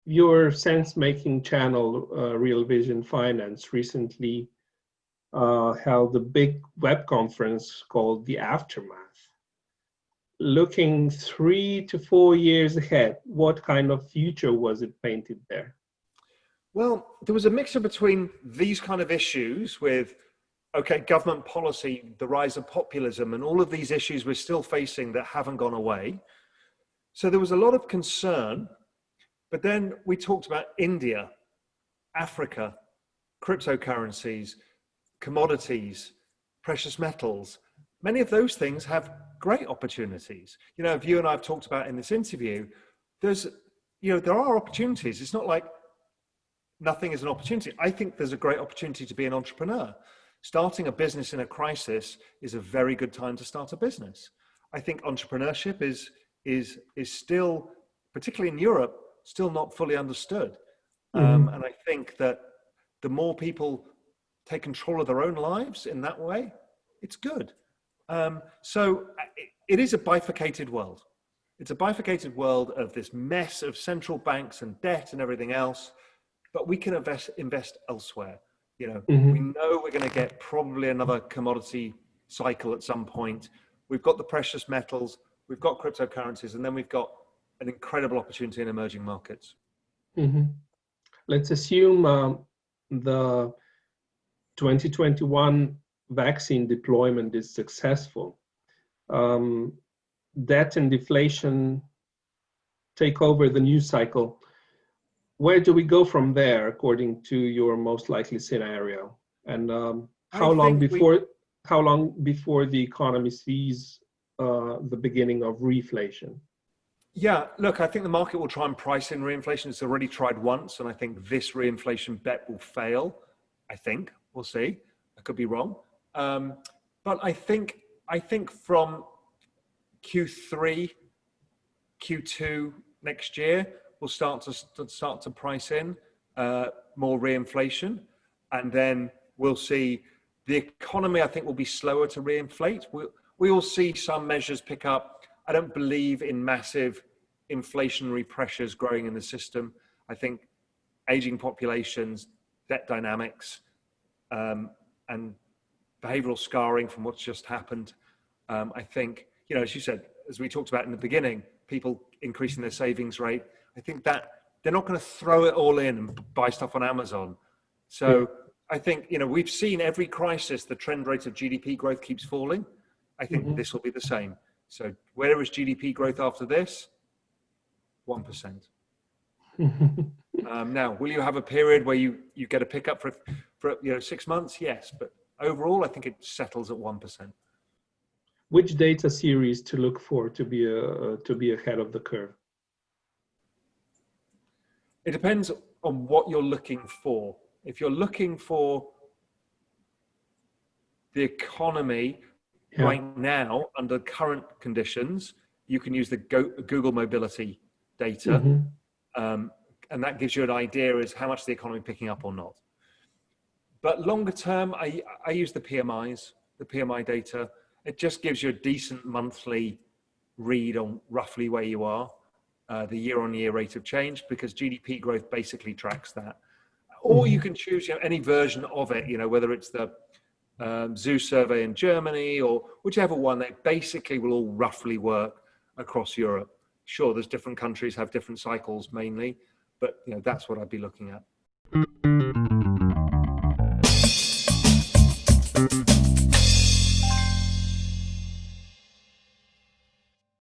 your sense-making channel, Real Vision Finance, recently held a big web conference called The Aftermath. Looking 3 to 4 years ahead, what kind of future was it painted there? Well, there was a mixture between these kind of issues with, okay, government policy, the rise of populism, and all of these issues we're still facing that haven't gone away. So there was a lot of concern, but then we talked about India, Africa, cryptocurrencies, commodities, precious metals. Many of those things have great opportunities. You know, if you and I have talked about in this interview, there are opportunities. It's not like nothing is an opportunity. I think there's a great opportunity to be an entrepreneur. Starting a business in a crisis is a very good time to start a business. I think entrepreneurship is still, particularly in Europe, still not fully understood. And I think that the more people take control of their own lives in that way, it's good. So it is a bifurcated world. It's a bifurcated world of this mess of central banks and debt and everything else, but we can invest elsewhere. You know, we know we're going to get probably another commodity cycle at some point. We've got the precious metals, we've got cryptocurrencies, and then we've got an incredible opportunity in emerging markets. Let's assume the 2021 vaccine deployment is successful. Debt and deflation take over the news cycle. Where do we go from there, according to your most likely scenario? And how long before the economy sees the beginning of reflation? Yeah, look, I think the market will try and price in reinflation. It's already tried once, and I think this reinflation bet will fail. I think we'll see. I could be wrong, but I think from Q3, Q2 next year, we'll start to price in more reinflation, and then we'll see the economy. I think will be slower to reinflate. We will see some measures pick up. I don't believe in massive inflationary pressures growing in the system. I think aging populations, debt dynamics, and behavioral scarring from what's just happened. I think, you know, as you said, as we talked about in the beginning, people increasing their savings rate. I think that they're not going to throw it all in and buy stuff on Amazon. So I think, you know, we've seen every crisis, the trend rate of GDP growth keeps falling. I think this will be the same. So where is GDP growth after this? 1%. Now, will you have a period where you get a pickup for 6 months? Yes, but overall, I think it settles at 1%. Which data series to look for to be ahead of the curve? It depends on what you're looking for. If you're looking for the economy right now under current conditions, you can use the Google mobility data, and that gives you an idea as how much the economy picking up or not. But longer term, I use the PMIs, the PMI data. It just gives you a decent monthly read on roughly where you are, the year-on-year rate of change, because GDP growth basically tracks that. Or you can choose any version of it, whether it's the Zoo survey in Germany or whichever one. They basically will all roughly work across Europe. Sure, there's different countries have different cycles mainly, but that's what I'd be looking at.